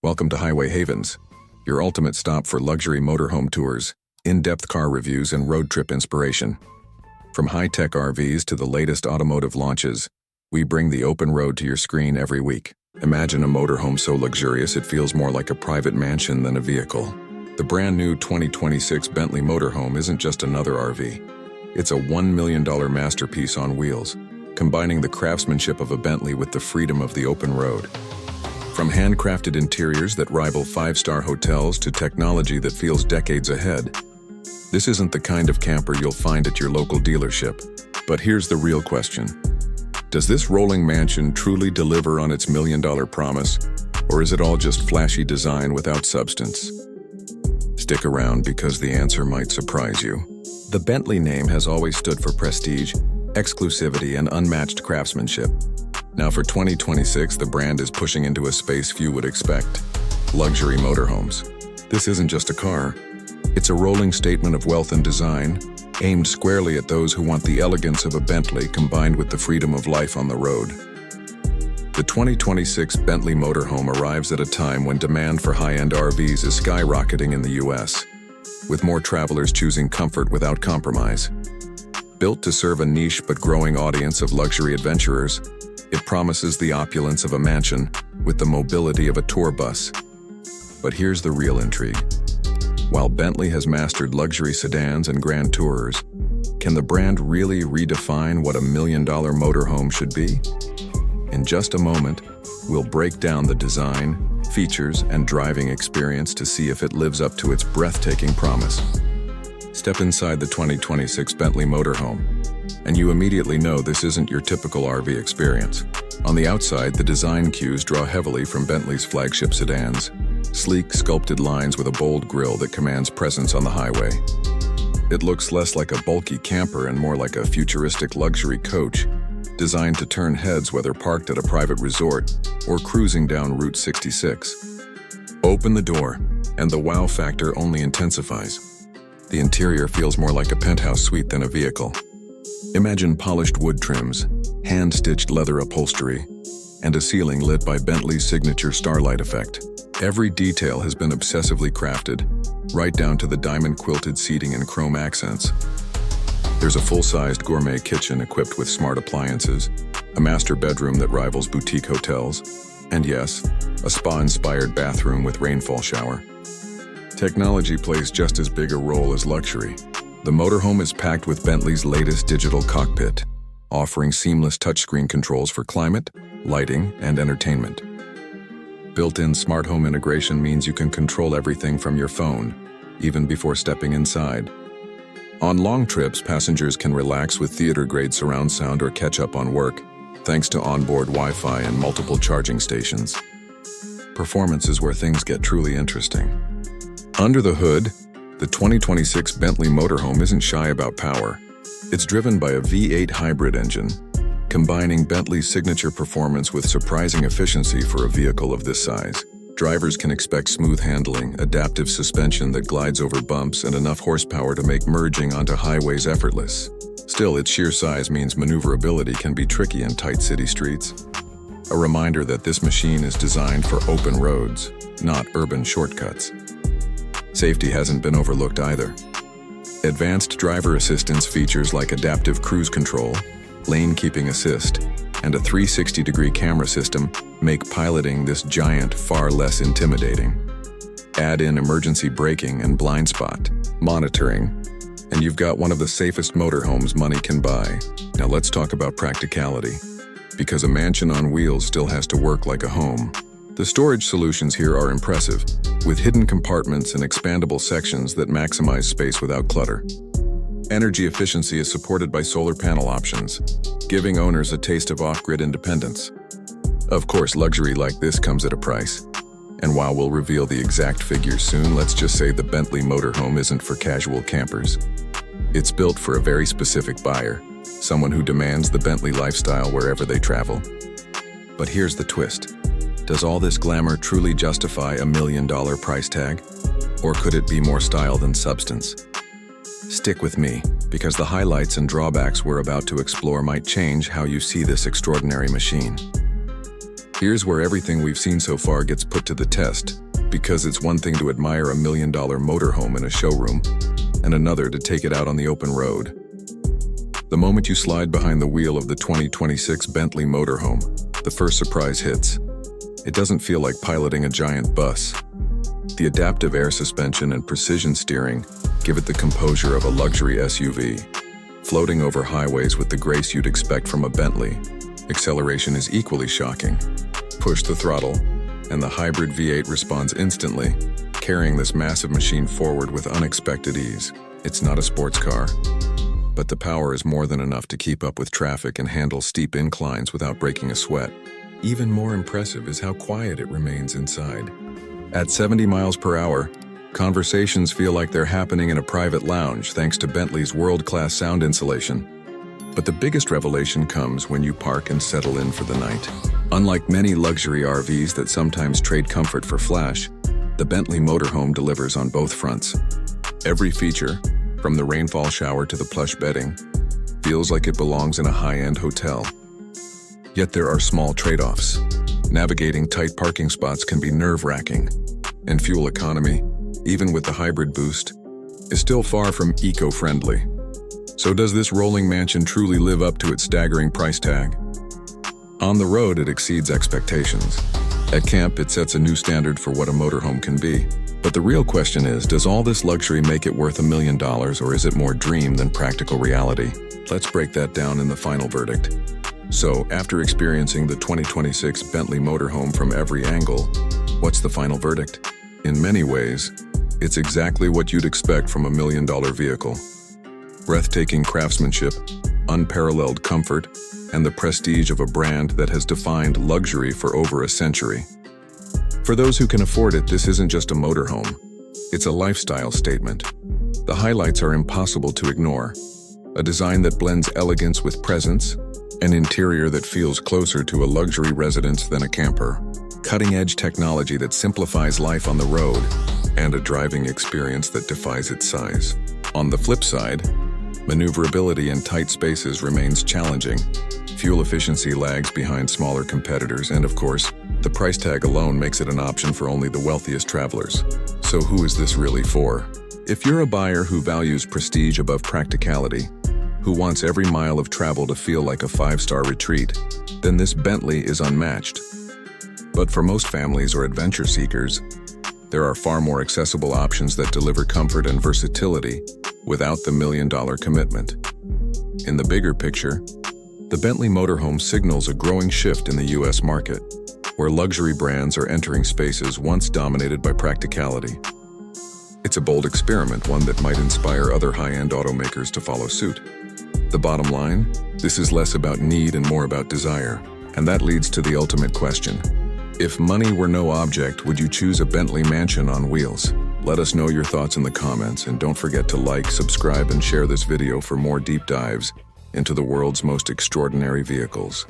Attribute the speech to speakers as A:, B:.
A: Welcome to Highway Havens, your ultimate stop for luxury motorhome tours, in-depth car reviews, and road trip inspiration. From high-tech RVs to the latest automotive launches, we bring the open road to your screen every week. Imagine a motorhome so luxurious it feels more like a private mansion than a vehicle. The brand new 2026 Bentley Motorhome isn't just another RV. It's a $1 million masterpiece on wheels, combining the craftsmanship of a Bentley with the freedom of the open road. From handcrafted interiors that rival five-star hotels to technology that feels decades ahead, this isn't the kind of camper you'll find at your local dealership. But here's the real question. Does this rolling mansion truly deliver on its $1 million promise, or is it all just flashy design without substance? Stick around because the answer might surprise you. The Bentley name has always stood for prestige, exclusivity, and unmatched craftsmanship. Now for 2026, the brand is pushing into a space few would expect: luxury motorhomes. This isn't just a car. It's a rolling statement of wealth and design, aimed squarely at those who want the elegance of a Bentley combined with the freedom of life on the road. The 2026 Bentley Motorhome arrives at a time when demand for high-end RVs is skyrocketing in the US, with more travelers choosing comfort without compromise. Built to serve a niche but growing audience of luxury adventurers, it promises the opulence of a mansion with the mobility of a tour bus. But here's the real intrigue. While Bentley has mastered luxury sedans and grand tourers, can the brand really redefine what a $1 million motorhome should be? In just a moment, we'll break down the design, features, and driving experience to see if it lives up to its breathtaking promise. Step inside the 2026 Bentley Motorhome, and you immediately know this isn't your typical RV experience. On the outside, the design cues draw heavily from Bentley's flagship sedans, sleek, sculpted lines with a bold grille that commands presence on the highway. It looks less like a bulky camper and more like a futuristic luxury coach, designed to turn heads whether parked at a private resort or cruising down Route 66. Open the door, and the wow factor only intensifies. The interior feels more like a penthouse suite than a vehicle. Imagine polished wood trims, hand-stitched leather upholstery, and a ceiling lit by Bentley's signature starlight effect. Every detail has been obsessively crafted, right down to the diamond-quilted seating and chrome accents. There's a full-sized gourmet kitchen equipped with smart appliances, a master bedroom that rivals boutique hotels, and yes, a spa-inspired bathroom with rainfall shower. Technology plays just as big a role as luxury. The motorhome is packed with Bentley's latest digital cockpit, offering seamless touchscreen controls for climate, lighting, and entertainment. Built-in smart home integration means you can control everything from your phone, even before stepping inside. On long trips, passengers can relax with theater-grade surround sound or catch up on work, thanks to onboard Wi-Fi and multiple charging stations. Performance is where things get truly interesting. Under the hood, the 2026 Bentley Motorhome isn't shy about power. It's driven by a V8 hybrid engine, combining Bentley's signature performance with surprising efficiency for a vehicle of this size. Drivers can expect smooth handling, adaptive suspension that glides over bumps, and enough horsepower to make merging onto highways effortless. Still, its sheer size means maneuverability can be tricky in tight city streets. A reminder that this machine is designed for open roads, not urban shortcuts. Safety hasn't been overlooked either. Advanced driver assistance features like adaptive cruise control, lane keeping assist, and a 360-degree camera system make piloting this giant far less intimidating. Add in emergency braking and blind spot monitoring, and you've got one of the safest motorhomes money can buy. Now let's talk about practicality, because a mansion on wheels still has to work like a home. The storage solutions here are impressive, with hidden compartments and expandable sections that maximize space without clutter. Energy efficiency is supported by solar panel options, giving owners a taste of off-grid independence. Of course, luxury like this comes at a price. And while we'll reveal the exact figures soon, let's just say the Bentley Motorhome isn't for casual campers. It's built for a very specific buyer, someone who demands the Bentley lifestyle wherever they travel. But here's the twist. Does all this glamour truly justify a $1 million price tag? Or could it be more style than substance? Stick with me, because the highlights and drawbacks we're about to explore might change how you see this extraordinary machine. Here's where everything we've seen so far gets put to the test, because it's one thing to admire a $1 million motorhome in a showroom, and another to take it out on the open road. The moment you slide behind the wheel of the 2026 Bentley Motorhome, the first surprise hits. It doesn't feel like piloting a giant bus. The adaptive air suspension and precision steering give it the composure of a luxury SUV. Floating over highways with the grace you'd expect from a Bentley, acceleration is equally shocking. Push the throttle, and the hybrid V8 responds instantly, carrying this massive machine forward with unexpected ease. It's not a sports car, but the power is more than enough to keep up with traffic and handle steep inclines without breaking a sweat. Even more impressive is how quiet it remains inside. At 70 miles per hour, conversations feel like they're happening in a private lounge thanks to Bentley's world-class sound insulation. But the biggest revelation comes when you park and settle in for the night. Unlike many luxury RVs that sometimes trade comfort for flash, the Bentley Motorhome delivers on both fronts. Every feature, from the rainfall shower to the plush bedding, feels like it belongs in a high-end hotel. Yet there are small trade-offs. Navigating tight parking spots can be nerve-wracking, and fuel economy, even with the hybrid boost, is still far from eco-friendly. So does this rolling mansion truly live up to its staggering price tag? On the road, it exceeds expectations. At camp, it sets a new standard for what a motorhome can be. But the real question is, does all this luxury make it worth $1 million, or is it more dream than practical reality? Let's break that down in the final verdict. So, after experiencing the 2026 Bentley Motorhome from every angle, what's the final verdict? In many ways, it's exactly what you'd expect from a $1 million vehicle. Breathtaking craftsmanship, unparalleled comfort, and the prestige of a brand that has defined luxury for over a century. For those who can afford it, this isn't just a motorhome. It's a lifestyle statement. The highlights are impossible to ignore. A design that blends elegance with presence, an interior that feels closer to a luxury residence than a camper, cutting-edge technology that simplifies life on the road, and a driving experience that defies its size. On the flip side, maneuverability in tight spaces remains challenging. Fuel efficiency lags behind smaller competitors, and of course, the price tag alone makes it an option for only the wealthiest travelers. So who is this really for? If you're a buyer who values prestige above practicality, who wants every mile of travel to feel like a 5-star retreat, then this Bentley is unmatched. But for most families or adventure seekers, there are far more accessible options that deliver comfort and versatility without the $1 million commitment. In the bigger picture, the Bentley Motorhome signals a growing shift in the US market, where luxury brands are entering spaces once dominated by practicality. It's a bold experiment, one that might inspire other high-end automakers to follow suit. The bottom line, this is less about need and more about desire. And that leads to the ultimate question. If money were no object, would you choose a Bentley mansion on wheels? Let us know your thoughts in the comments, and don't forget to like, subscribe, and share this video for more deep dives into the world's most extraordinary vehicles.